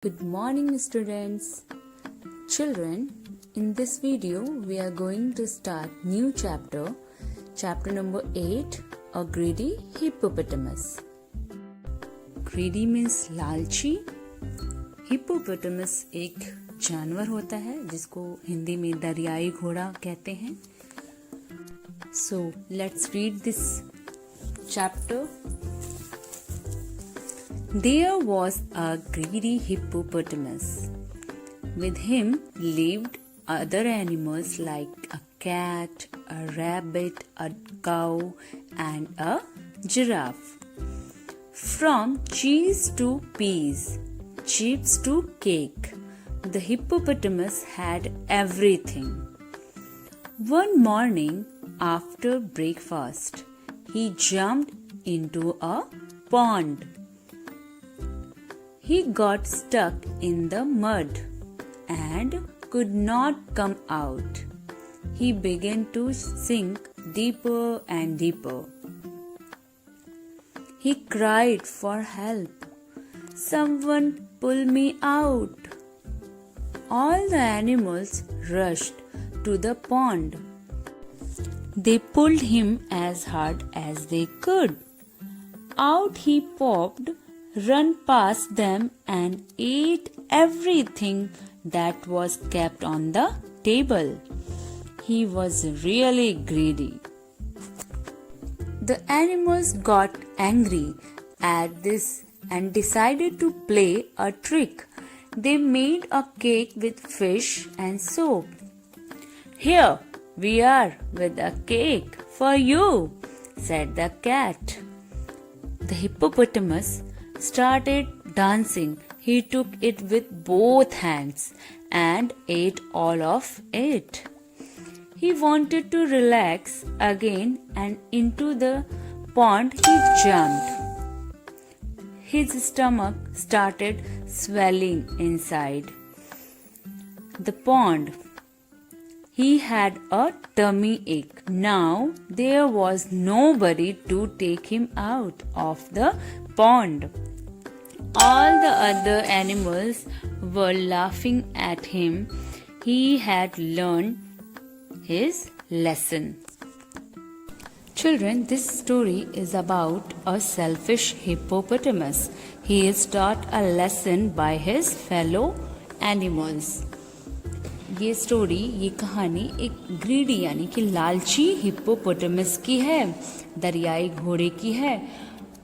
Good morning, students. Children, in this video we are going to start new chapter number 8, a greedy hippopotamus. Greedy means लालची. Hippopotamus एक जानवर होता है जिसको हिंदी में दरियाई घोड़ा कहते हैं. So let's read this chapter. There was a greedy hippopotamus. With him lived other animals like a cat, a rabbit, a cow, and a giraffe. From cheese to peas, chips to cake, the hippopotamus had everything. One morning after breakfast, he jumped into a pond. He got stuck in the mud and could not come out. He began to sink deeper and deeper. He cried for help. Someone pull me out. All the animals rushed to the pond. They pulled him as hard as they could. Out he popped, ran past them and ate everything that was kept on the table. He was really greedy. The animals got angry at this and decided to play a trick. They made a cake with fish and soap. "Here we are with a cake for you," said the cat. The hippopotamus started dancing. He took it with both hands and ate all of it. He wanted to relax again and into the pond he jumped. His stomach started swelling inside the pond. He had a tummy ache. Now there was nobody to take him out of the pond. All the other animals were laughing at him. He had learned his lesson. Children, this story is about a selfish hippopotamus. He is taught a lesson by his fellow animals. ये story, ये कहानी एक greedy यानी कि लालची hippopotamus की है, दरियाई घोड़े की है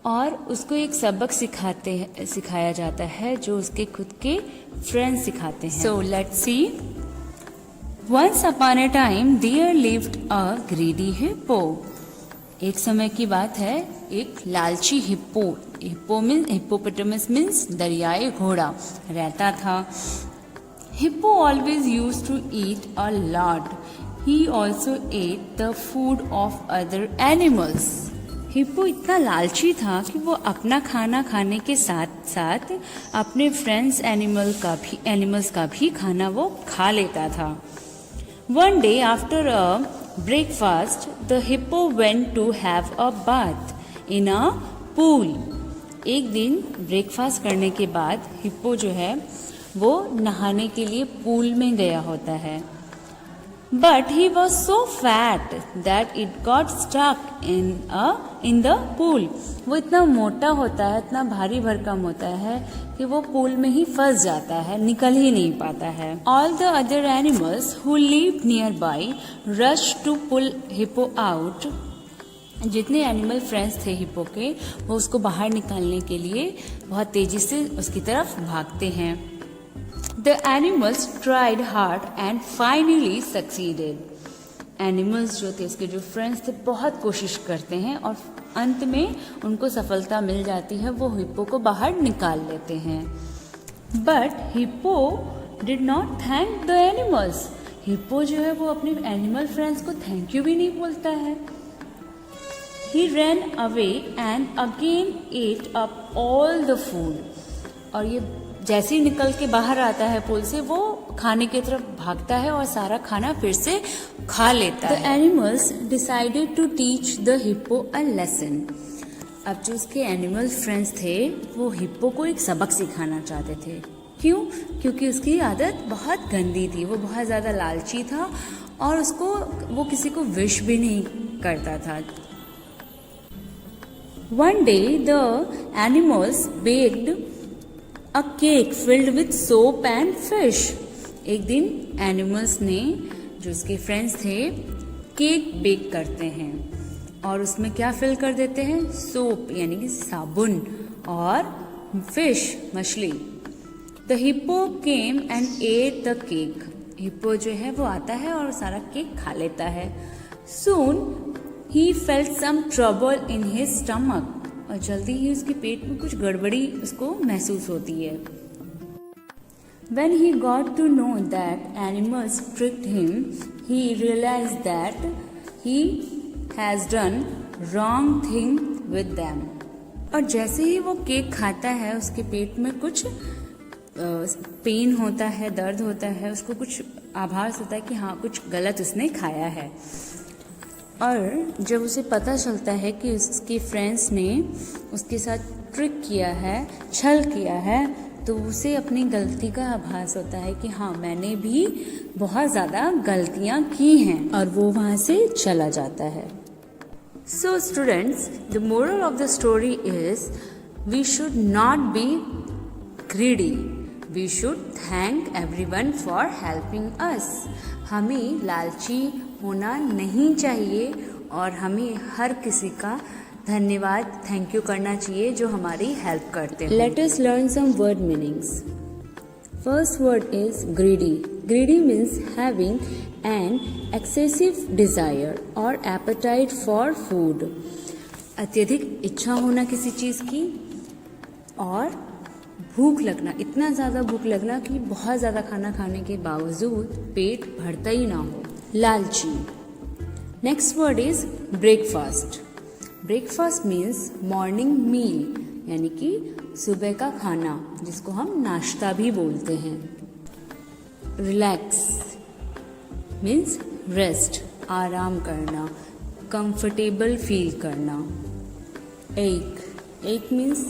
और उसको एक सबक सिखाया जाता है जो उसके खुद के फ्रेंड्स सिखाते हैं. So let's see. Once upon a time there lived a greedy hippo. एक समय की बात है, एक लालची हिप्पोपोटामस मीन्स दरियाई घोड़ा रहता था. Hippo always used to eat a lot. He also ate the food of other animals. Hippo इतना लालची था कि वो अपना खाना खाने के साथ साथ अपने फ्रेंड्स एनिमल्स का भी खाना वो खा लेता था. One day after a breakfast, the hippo went to have a bath in a pool. एक दिन ब्रेकफास्ट करने के बाद हिप्पो जो है वो नहाने के लिए पूल में गया होता है. But he was so fat that it got stuck in the pool. वो इतना मोटा होता है, इतना भारी भरकम होता है कि वो पूल में ही फंस जाता है, निकल ही नहीं पाता है. All the other animals who lived nearby rushed to pull hippo out. जितने एनिमल फ्रेंड्स थे हिप्पो के, वो उसको बाहर निकालने के लिए बहुत तेजी से उसकी तरफ भागते हैं. The animals tried hard and finally succeeded. Animals जो थे, उसके जो फ्रेंड्स थे, बहुत कोशिश करते हैं और अंत में उनको सफलता मिल जाती है. वो हिप्पो को बाहर निकाल लेते हैं. But Hippo did not thank the animals. Hippo जो है वो अपने एनिमल फ्रेंड्स को थैंक यू भी नहीं बोलता है. He ran away and again ate up all the food. और ये जैसे ही निकल के बाहर आता है पुल से, वो खाने की तरफ भागता है और सारा खाना फिर से खा लेता है. The animals decided to teach the hippo a lesson. अब जो उसके एनिमल फ्रेंड्स थे वो हिप्पो को एक सबक सिखाना चाहते थे. क्यों? क्योंकि उसकी आदत बहुत गंदी थी, वो बहुत ज़्यादा लालची था और वो किसी को विश भी नहीं करता था। One day the animals baked a cake filled with soap and fish. एक दिन एनिमल्स ने, जो उसके फ्रेंड्स थे, केक बेक करते हैं और उसमें क्या फिल कर देते हैं? सोप यानी कि साबुन और फिश मछली। The hippo came and at the cake. Hippo जो है वो आता है और सारा केक खा लेता है। Soon he felt some trouble in his stomach. और जल्दी ही उसके पेट में कुछ गड़बड़ी उसको महसूस होती है। When he got to know that animals tricked him, he realized that he has done wrong thing with them. और जैसे ही वो केक खाता है उसके पेट में कुछ पेन होता है, दर्द होता है, उसको कुछ आभास होता है कि हाँ कुछ गलत उसने खाया है। और जब उसे पता चलता है कि उसके फ्रेंड्स ने उसके साथ ट्रिक किया है, छल किया है, तो उसे अपनी गलती का आभास होता है कि हाँ मैंने भी बहुत ज़्यादा गलतियाँ की हैं और वो वहाँ से चला जाता है। So students, the moral of the story is we should not be greedy, we should thank everyone for helping us. हमें लालची होना नहीं चाहिए और हमें हर किसी का धन्यवाद, थैंक यू करना चाहिए जो हमारी हेल्प करते हैं। Let us learn some word meanings. First word is greedy. Greedy means having an excessive desire और एपेटाइट फॉर फूड। अत्यधिक इच्छा होना किसी चीज़ की और भूख लगना, इतना ज़्यादा भूख लगना कि बहुत ज़्यादा खाना खाने के बावजूद पेट भरता ही ना हो, लालची। Next word is breakfast. Breakfast means morning meal, यानी कि सुबह का खाना जिसको हम नाश्ता भी बोलते हैं। रिलैक्स मीन्स रेस्ट, आराम करना, कंफर्टेबल फील करना। एक मीन्स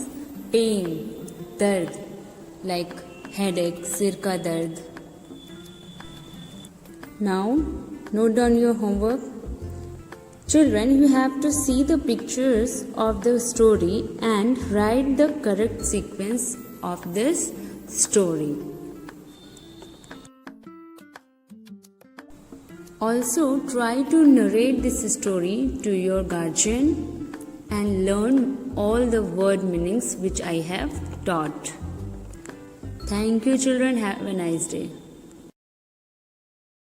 पेन, दर्द, लाइक हेडेक, सिर का दर्द। Now note down your homework. Children, you have to see the pictures of the story and write the correct sequence of this story. Also, try to narrate this story to your guardian and learn all the word meanings which I have taught. Thank you, children. Have a nice day.